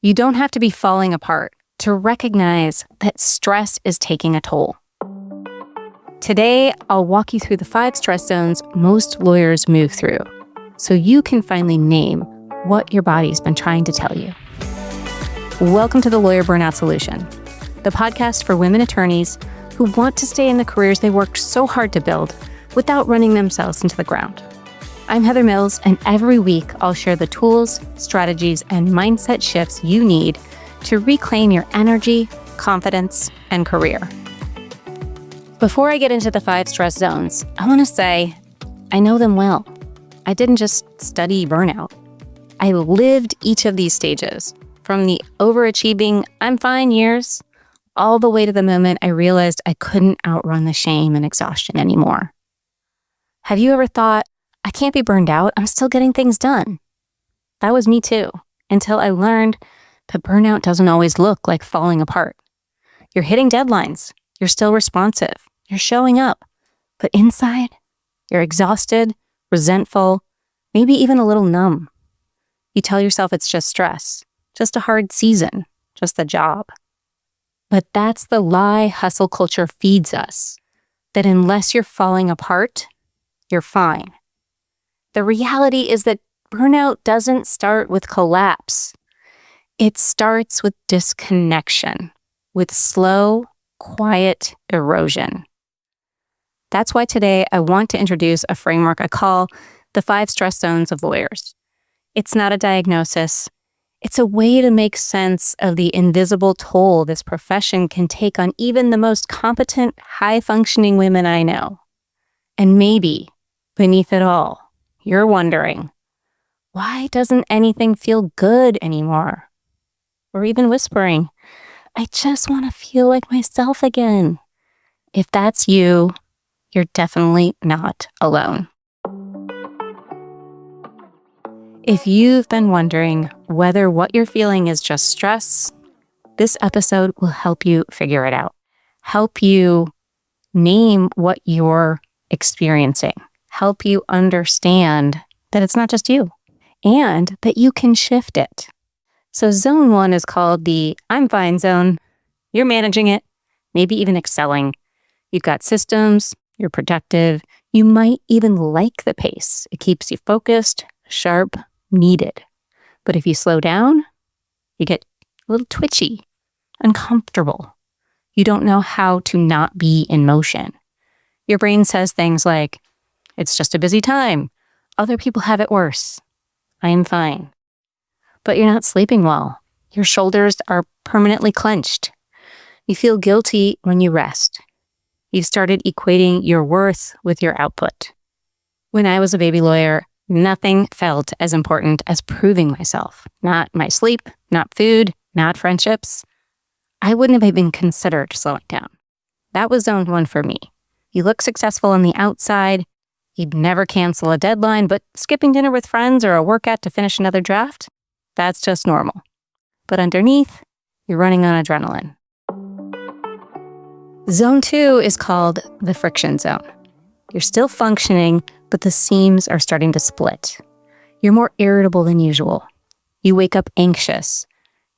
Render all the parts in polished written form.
You don't have to be falling apart to recognize that stress is taking a toll. Today, I'll walk you through the 5 stress zones most lawyers move through, so you can finally name what your body's been trying to tell you. Welcome to the Lawyer Burnout Solution, the podcast for women attorneys who want to stay in the careers they worked so hard to build without running themselves into the ground. I'm Heather Mills, and every week I'll share the tools, strategies, and mindset shifts you need to reclaim your energy, confidence, and career. Before I get into the 5 stress zones, I want to say I know them well. I didn't just study burnout. I lived each of these stages, from the overachieving I'm fine years, all the way to the moment I realized I couldn't outrun the shame and exhaustion anymore. Have you ever thought, I can't be burned out, I'm still getting things done? That was me too, until I learned that burnout doesn't always look like falling apart. You're hitting deadlines, you're still responsive, you're showing up, but inside, you're exhausted, resentful, maybe even a little numb. You tell yourself it's just stress, just a hard season, just the job. But that's the lie hustle culture feeds us, that unless you're falling apart, you're fine. The reality is that burnout doesn't start with collapse. It starts with disconnection, with slow, quiet erosion. That's why today I want to introduce a framework I call the 5 stress zones of lawyers. It's not a diagnosis. It's a way to make sense of the invisible toll this profession can take on even the most competent, high-functioning women I know. And maybe, beneath it all, you're wondering, why doesn't anything feel good anymore? Or even whispering, I just want to feel like myself again. If that's you, you're definitely not alone. If you've been wondering whether what you're feeling is just stress, this episode will help you figure it out. Help you name what you're experiencing. Help you understand that it's not just you and that you can shift it. So zone 1 is called the I'm fine zone. You're managing it, maybe even excelling. You've got systems, you're productive. You might even like the pace. It keeps you focused, sharp, needed. But if you slow down, you get a little twitchy, uncomfortable. You don't know how to not be in motion. Your brain says things like, it's just a busy time. Other people have it worse. I am fine. But you're not sleeping well. Your shoulders are permanently clenched. You feel guilty when you rest. You've started equating your worth with your output. When I was a baby lawyer, nothing felt as important as proving myself. Not my sleep, not food, not friendships. I wouldn't have even considered slowing down. That was zone 1 for me. You look successful on the outside. You'd never cancel a deadline, but skipping dinner with friends or a workout to finish another draft, that's just normal. But underneath, you're running on adrenaline. Zone 2 is called the friction zone. You're still functioning, but the seams are starting to split. You're more irritable than usual. You wake up anxious.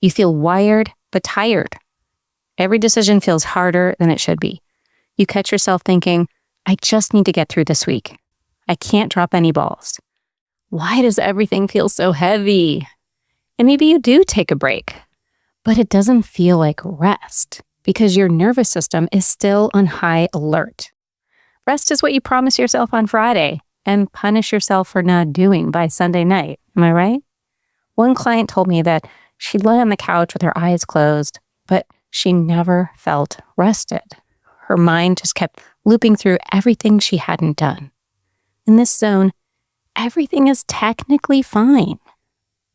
You feel wired, but tired. Every decision feels harder than it should be. You catch yourself thinking, I just need to get through this week. I can't drop any balls. Why does everything feel so heavy? And maybe you do take a break, but it doesn't feel like rest because your nervous system is still on high alert. Rest is what you promise yourself on Friday and punish yourself for not doing by Sunday night. Am I right? One client told me that she lay on the couch with her eyes closed, but she never felt rested. Her mind just kept looping through everything she hadn't done. In this zone, everything is technically fine,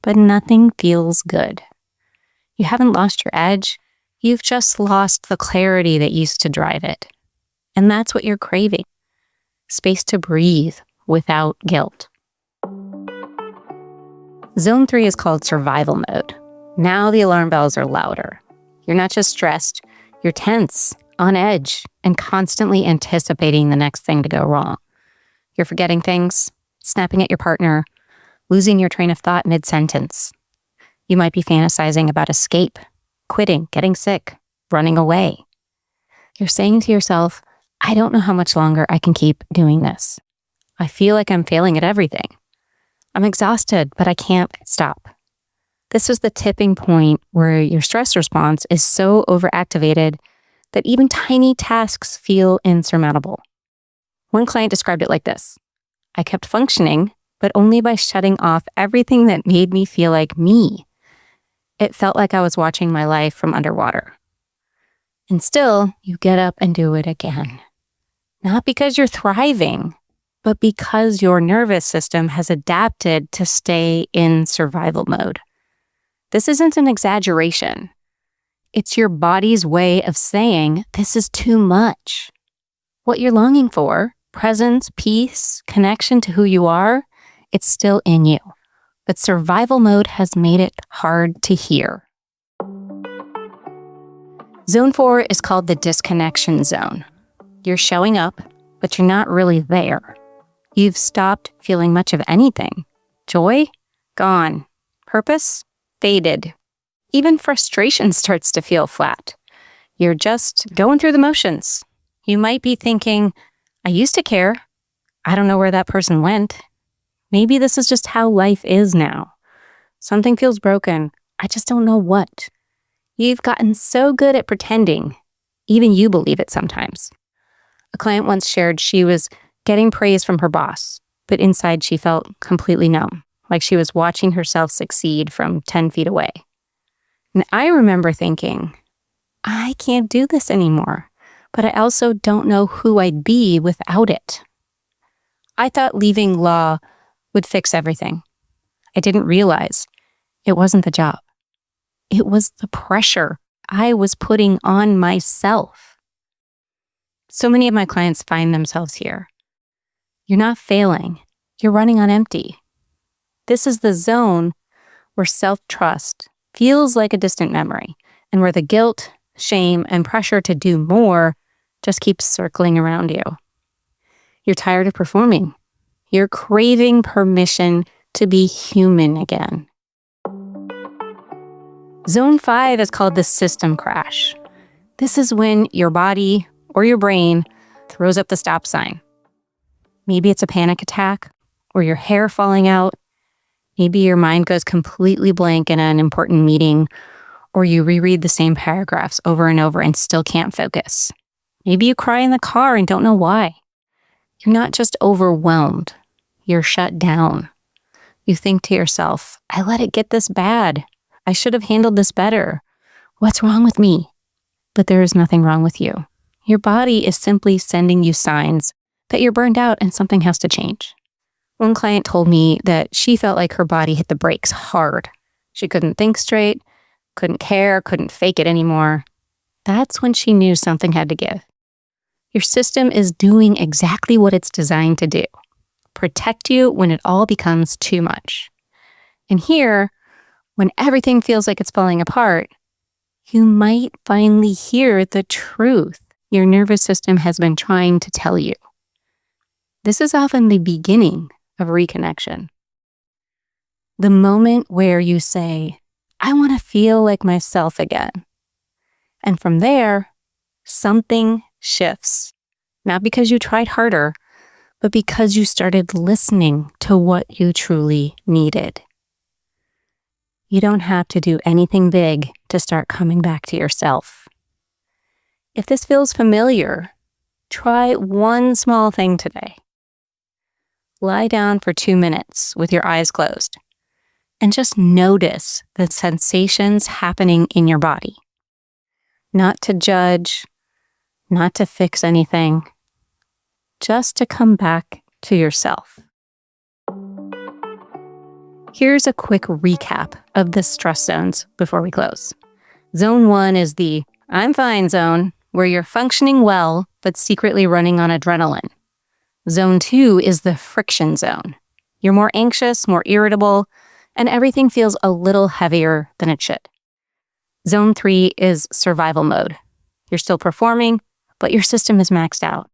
but nothing feels good. You haven't lost your edge. You've just lost the clarity that used to drive it. And that's what you're craving. Space to breathe without guilt. Zone 3 is called survival mode. Now the alarm bells are louder. You're not just stressed, you're tense, on edge, and constantly anticipating the next thing to go wrong. You're forgetting things, snapping at your partner, losing your train of thought mid-sentence. You might be fantasizing about escape, quitting, getting sick, running away. You're saying to yourself, I don't know how much longer I can keep doing this. I feel like I'm failing at everything. I'm exhausted, but I can't stop. This is the tipping point where your stress response is so overactivated that even tiny tasks feel insurmountable. One client described it like this: I kept functioning, but only by shutting off everything that made me feel like me. It felt like I was watching my life from underwater. And still, you get up and do it again. Not because you're thriving, but because your nervous system has adapted to stay in survival mode. This isn't an exaggeration. It's your body's way of saying, this is too much. What you're longing for, presence, peace, connection to who you are, it's still in you. But survival mode has made it hard to hear. Zone 4 is called the disconnection zone. You're showing up, but you're not really there. You've stopped feeling much of anything. Joy? Gone. Purpose? Faded. Even frustration starts to feel flat. You're just going through the motions. You might be thinking, I used to care. I don't know where that person went. Maybe this is just how life is now. Something feels broken. I just don't know what. You've gotten so good at pretending. Even you believe it sometimes. A client once shared she was getting praise from her boss, but inside she felt completely numb, like she was watching herself succeed from 10 feet away. And I remember thinking, I can't do this anymore, but I also don't know who I'd be without it. I thought leaving law would fix everything. I didn't realize it wasn't the job. It was the pressure I was putting on myself. So many of my clients find themselves here. You're not failing. You're running on empty. This is the zone where self-trust feels like a distant memory, and where the guilt, shame, and pressure to do more just keeps circling around you. You're tired of performing. You're craving permission to be human again. Zone 5 is called the system crash. This is when your body or your brain throws up the stop sign. Maybe it's a panic attack, or your hair falling out. Maybe your mind goes completely blank in an important meeting, or you reread the same paragraphs over and over and still can't focus. Maybe you cry in the car and don't know why. You're not just overwhelmed. You're shut down. You think to yourself, I let it get this bad. I should have handled this better. What's wrong with me? But there is nothing wrong with you. Your body is simply sending you signs that you're burned out and something has to change. One client told me that she felt like her body hit the brakes hard. She couldn't think straight, couldn't care, couldn't fake it anymore. That's when she knew something had to give. Your system is doing exactly what it's designed to do: protect you when it all becomes too much. And here, when everything feels like it's falling apart, you might finally hear the truth your nervous system has been trying to tell you. This is often the beginning of reconnection. The moment where you say, I want to feel like myself again. And from there, something shifts. Not because you tried harder, but because you started listening to what you truly needed. You don't have to do anything big to start coming back to yourself. If this feels familiar, try one small thing today. Lie down for 2 minutes with your eyes closed and just notice the sensations happening in your body. Not to judge, not to fix anything, just to come back to yourself. Here's a quick recap of the stress zones before we close. Zone 1 is the I'm fine zone, where you're functioning well, but secretly running on adrenaline. Zone 2 is the friction zone. You're more anxious, more irritable, and everything feels a little heavier than it should. Zone 3 is survival mode. You're still performing, but your system is maxed out.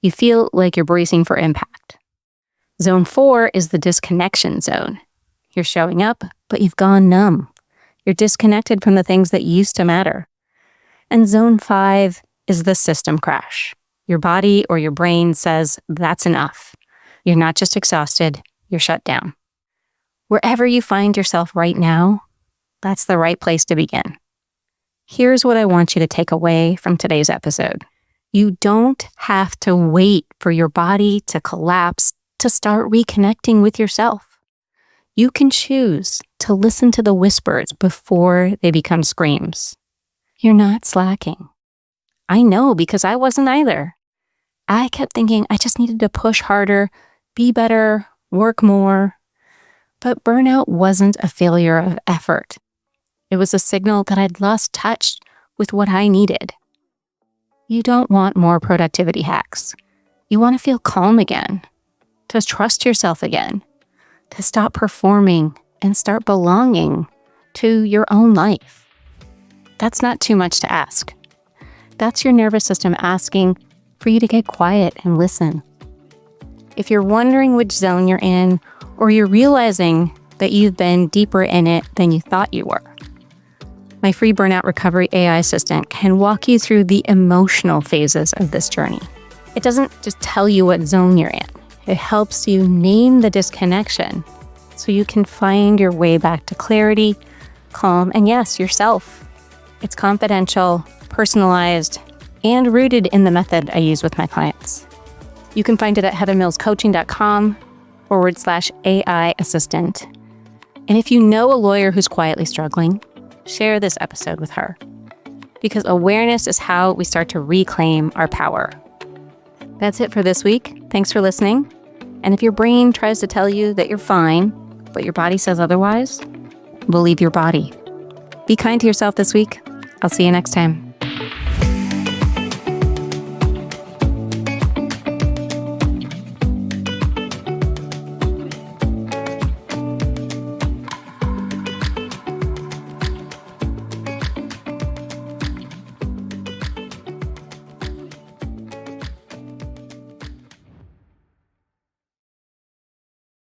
You feel like you're bracing for impact. Zone 4 is the disconnection zone. You're showing up, but you've gone numb. You're disconnected from the things that used to matter. And zone 5 is the system crash. Your body or your brain says, that's enough. You're not just exhausted, you're shut down. Wherever you find yourself right now, that's the right place to begin. Here's what I want you to take away from today's episode. You don't have to wait for your body to collapse to start reconnecting with yourself. You can choose to listen to the whispers before they become screams. You're not slacking. I know, because I wasn't either. I kept thinking I just needed to push harder, be better, work more. But burnout wasn't a failure of effort. It was a signal that I'd lost touch with what I needed. You don't want more productivity hacks. You want to feel calm again, to trust yourself again, to stop performing and start belonging to your own life. That's not too much to ask. That's your nervous system asking for you to get quiet and listen. If you're wondering which zone you're in, or you're realizing that you've been deeper in it than you thought you were, my free Burnout Recovery AI assistant can walk you through the emotional phases of this journey. It doesn't just tell you what zone you're in. It helps you name the disconnection so you can find your way back to clarity, calm, and yes, yourself. It's confidential, personalized, and rooted in the method I use with my clients. You can find it at heathermillscoaching.com/AI assistant. And if you know a lawyer who's quietly struggling, share this episode with her, because awareness is how we start to reclaim our power. That's it for this week. Thanks for listening. And if your brain tries to tell you that you're fine, but your body says otherwise, believe your body. Be kind to yourself this week. I'll see you next time.